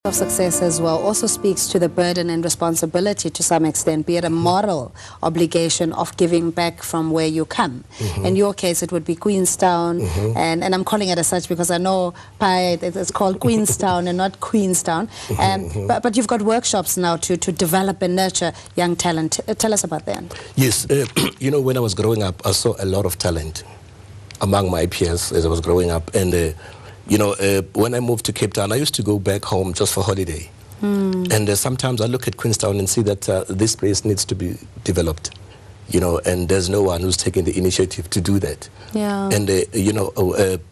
Of success as well also speaks to the burden and responsibility to some extent, be it a moral obligation of giving back from where you come. In your case, it would be Queenstown, and I'm calling it as such because I know it's called Queenstown and not Queenstown. But you've got workshops now to develop and nurture young talent. Tell us about that. Yes, you know, when I was growing up, I saw a lot of talent among my peers as I was growing up, and you know, when I moved to Cape Town, I used to go back home just for holiday. And sometimes I look at Queenstown and see that this place needs to be developed, you know, and there's no one who's taking the initiative to do that. Yeah. And, you know,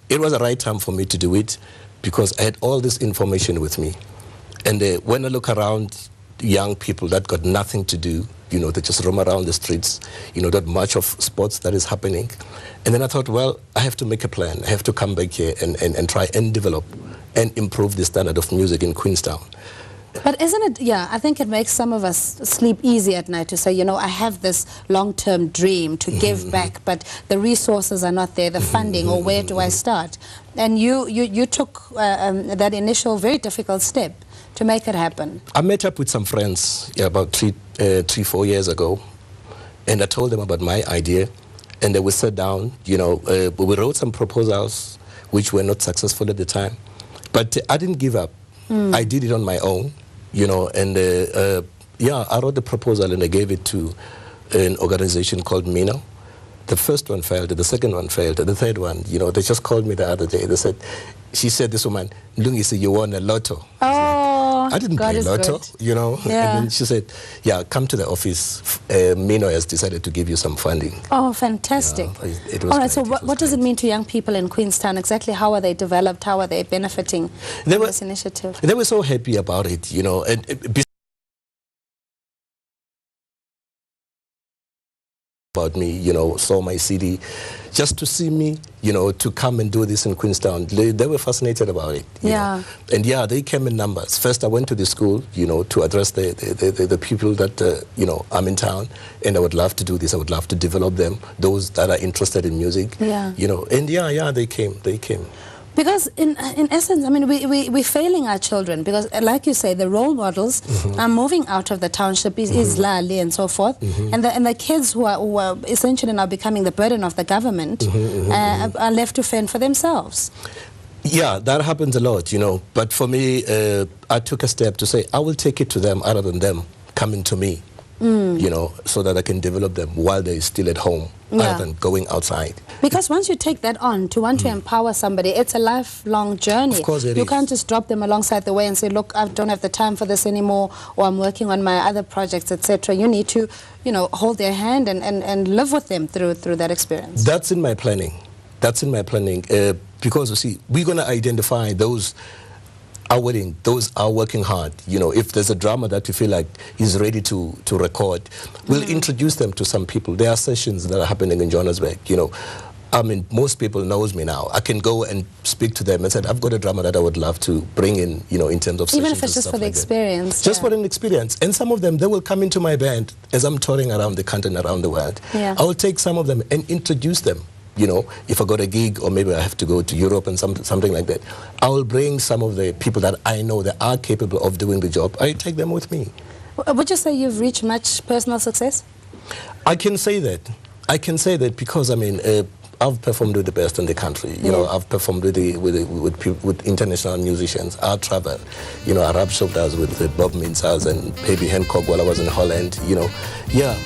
it was the right time for me to do it because I had all this information with me. And when I look around young people that got nothing to do, you know, they just roam around the streets, you know, not much of sports that is happening. And then I thought, well, I have to make a plan. I have to come back here and try and develop and improve the standard of music in Queenstown. But isn't it, yeah, I think it makes some of us sleep easy at night to say, you know, I have this long-term dream to give back, but the resources are not there, the funding, or where do I start? And you took that initial very difficult step to make it happen. I met up with some friends about 3-4 years ago, and I told them about my idea, and then we sat down, you know, we wrote some proposals which were not successful at the time, but I didn't give up. I did it on my own, you know, and yeah, I wrote the proposal and I gave it to an organization called Mmino. The first one failed, the second one failed, the third one, you know, they just called me the other day. They said, she said, this woman, Mlungisi, you won a lotto. Oh, I didn't play lotto, you know. Yeah. And then she said, yeah, come to the office. Mmino has decided to give you some funding. Oh, fantastic. Yeah, it was all right, great. so what does it mean to young people in Queenstown? Exactly how are they developed? How are they benefiting from this initiative? They were so happy about it, you know. And about me, you know, saw my CD, just to see me, you know, to come and do this in Queenstown. They were fascinated about it. You know? And yeah, they came in numbers. First, I went to the school, you know, to address the people that, you know, I'm in town, and I would love to do this. I would love to develop them, those that are interested in music, you know. And yeah, they came. Because in essence, I mean, we're failing our children because, like you say, the role models are moving out of the township, is Lali and so forth, and the kids who are essentially now becoming the burden of the government are left to fend for themselves. Yeah, that happens a lot, you know. But for me, I took a step to say, I will take it to them other than them coming to me, you know, so that I can develop them while they're still at home, rather than going outside. Because once you take that on, to want to empower somebody, it's a lifelong journey. Of course it is. You can't just drop them alongside the way and say, look, I don't have the time for this anymore, or I'm working on my other projects, etc. You need to, you know, hold their hand and live with them through that experience. That's in my planning. That's in my planning. Because, you see, we're going to identify those are willing, those are working hard. You know, if there's a drummer that you feel like is ready to record, we'll introduce them to some people. There are sessions that are happening in Johannesburg, you know. I mean, most people knows me now. I can go and speak to them and say, I've got a drummer that I would love to bring in, you know, in terms of sessions. Even if it's just for the experience. Just for an experience. And some of them, they will come into my band as I'm touring around the country and around the world. I will take some of them and introduce them. You know, if I got a gig or maybe I have to go to Europe and something like that, I will bring some of the people that I know that are capable of doing the job. I take them with me. Would you say you've reached much personal success? I can say that. I can say that because, I mean, I've performed with the best in the country. You know, I've performed with international musicians. I travel. You know, I rubbed shoulders with Bob Minsas and Baby Hancock while I was in Holland. You know, yeah.